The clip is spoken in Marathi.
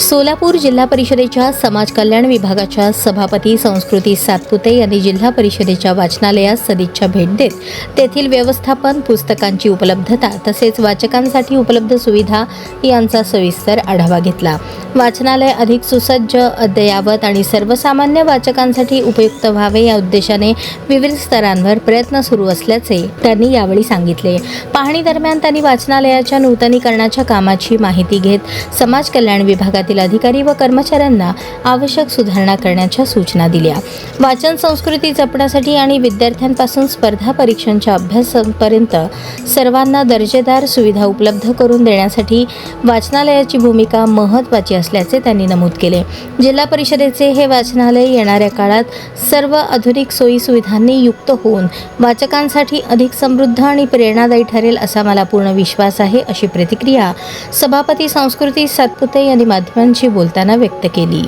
सोलापूर जिल्हा परिषदेच्या समाज कल्याण विभागाच्या सभापती संस्कृती सातपुते यांनी जिल्हा परिषदेच्या वाचनालयास सदिच्छा भेट देत तेथील व्यवस्थापन, पुस्तकांची उपलब्धता तसेच वाचकांसाठी उपलब्ध सुविधा यांचा सविस्तर आढावा घेतला। वाचनालय अधिक सुसज्ज, अद्ययावत आणि सर्वसामान्य वाचकांसाठी उपयुक्त व्हावे या उद्देशाने विविध स्तरांवर प्रयत्न सुरू असल्याचे त्यांनी यावेळी सांगितले। पाहणी दरम्यान त्यांनी वाचनालयाच्या नूतनीकरणाच्या कामाची माहिती घेत समाज कल्याण विभागातील अधिकारी व कर्मचाऱ्यांना आवश्यक सुधारणा करण्याच्या सूचना दिल्या। वाचन संस्कृती जपण्यासाठी आणि विद्यार्थ्यांपासून स्पर्धा परीक्षांच्या अभ्यासापर्यंत सर्वांना दर्जेदार सुविधा उपलब्ध करून देण्यासाठी वाचनालयाची भूमिका महत्त्वाची असल्याचे त्यांनी नमूद केले। जिल्हा परिषदेचे हे वाचनालय येणाऱ्या काळात सर्व आधुनिक सोयी सुविधांनी युक्त होऊन वाचकांसाठी अधिक समृद्ध आणि प्रेरणादायी ठरेल असा मला पूर्ण विश्वास आहे, अशी प्रतिक्रिया सभापती संस्कृती सातपुते यांनी माध्यमांशी बोलताना व्यक्त केली।